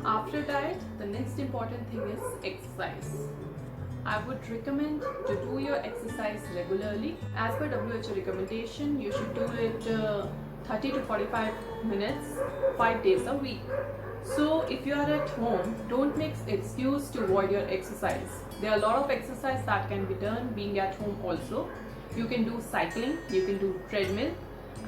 After diet, the next important thing is exercise. I would recommend to do your exercise regularly. As per WHO recommendation, you should do it 30 to 45 minutes, 5 days a week. So if you are at home, don't make excuse to avoid your exercise. There are a lot of exercise that can be done being at home also. You can do cycling, you can do treadmill,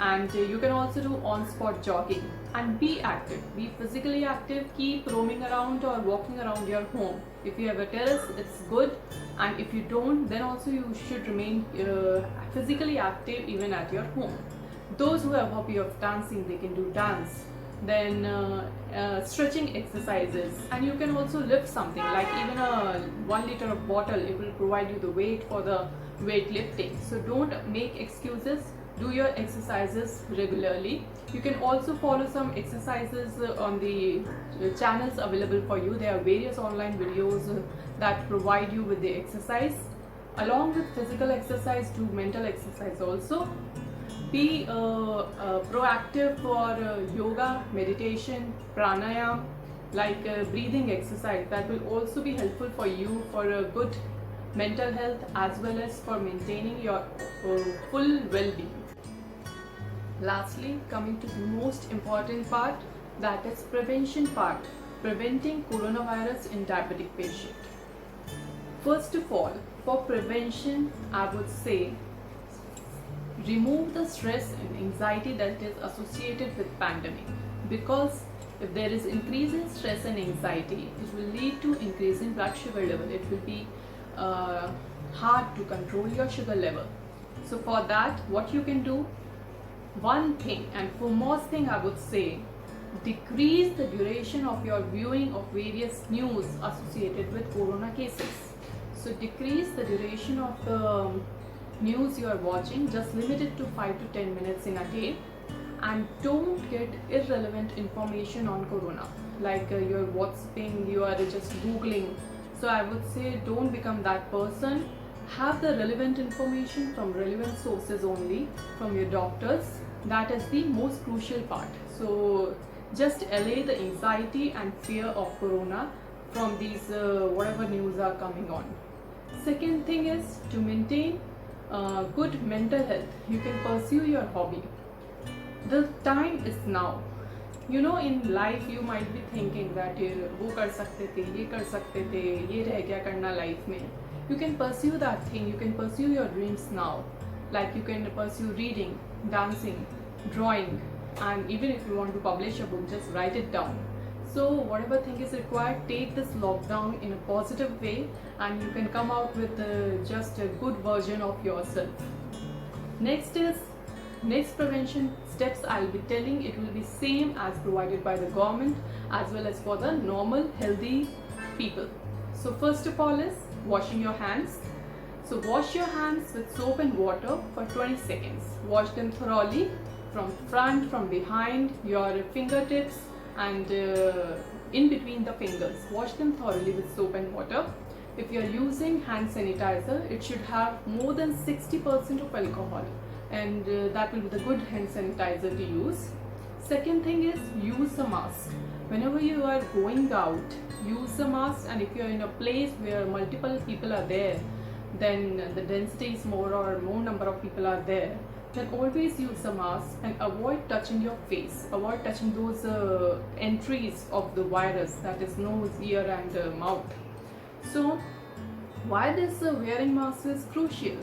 and you can also do on-spot jogging. And be active, be physically active, keep roaming around or walking around your home. If you have a terrace, it's good, and if you don't, then also you should remain physically active even at your home. Those who have hobby of dancing, they can do dance, then stretching exercises, and you can also lift something like even a 1 liter of bottle. It will provide you the weight for the weightlifting. So don't make excuses, do your exercises regularly. You can also follow some exercises on the channels available for you. There are various online videos that provide you with the exercise. Along with physical exercise, do mental exercise also. Be proactive for yoga, meditation, pranayam, like breathing exercise. That will also be helpful for you for a good mental health as well as for maintaining your full well-being. Lastly, coming to the most important part, that is prevention part, preventing coronavirus in diabetic patient. First of all, for prevention, I would say remove the stress and anxiety that is associated with pandemic, because if there is increase in stress and anxiety, it will lead to increase in blood sugar level. It will be hard to control your sugar level. So for that, what you can do, one thing and foremost thing I would say, decrease the duration of your viewing of various news associated with corona cases. So decrease the duration of the news you are watching, just limit it to 5 to 10 minutes in a day, and don't get irrelevant information on corona, like you're WhatsApping, you are just googling. So I would say don't become that person. Have the relevant information from relevant sources only, from your doctors. That is the most crucial part. So just allay the anxiety and fear of corona from these whatever news are coming on. Second thing is to maintain good mental health. You can pursue your hobby. The time is now. You know, in life you might be thinking that वो कर सकते थे, ये कर सकते थे, ये रह गया करना life में. You can pursue that thing. You can pursue your dreams now. Like you can pursue reading, dancing, drawing, and even if you want to publish a book, just write it down. So whatever thing is required, take this lockdown in a positive way, and you can come out with just a good version of yourself. Next prevention steps I'll be telling, it will be same as provided by the government as well as for the normal healthy people. So first of all is washing your hands. So wash your hands with soap and water for 20 seconds. Wash them thoroughly from front, from behind, your fingertips, and in between the fingers. Wash them thoroughly with soap and water. If you are using hand sanitizer, it should have more than 60% of alcohol, and that will be the good hand sanitizer to use. Second thing is use a mask. Whenever you are going out, use a mask, and if you are in a place where multiple people are there, then the density is more or more number of people are there, then always use a mask and avoid touching your face. Avoid touching those entries of the virus, that is nose, ear, and mouth. So why this wearing mask is crucial?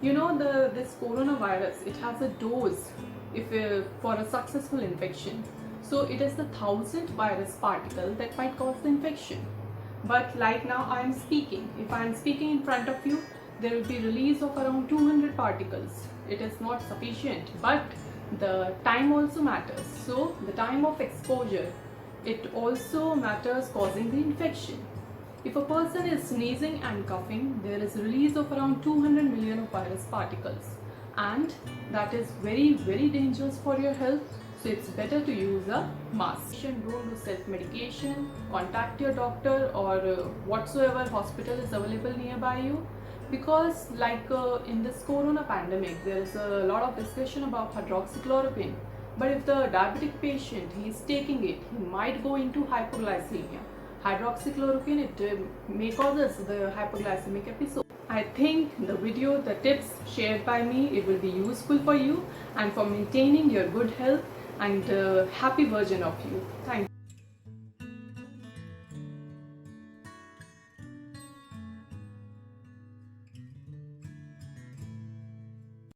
You know, this coronavirus, it has a dose if for a successful infection. So it is the 1,000th virus particle that might cause the infection. But like now I am speaking, if I am speaking in front of you, there will be release of around 200 particles. It is not sufficient, but the time also matters. So the time of exposure, it also matters causing the infection. If a person is sneezing and coughing, there is release of around 200 million of virus particles, and that is very, very dangerous for your health. So it's better to use a mask. Don't do self-medication. Contact your doctor or whatsoever hospital is available nearby you, because like in this corona pandemic, there is a lot of discussion about hydroxychloroquine. But if the diabetic patient, he is taking it, he might go into hypoglycemia. Hydroxychloroquine, it may cause us the hypoglycemic episode. I think the video, the tips shared by me, it will be useful for you and for maintaining your good health and happy version of you. Thank you.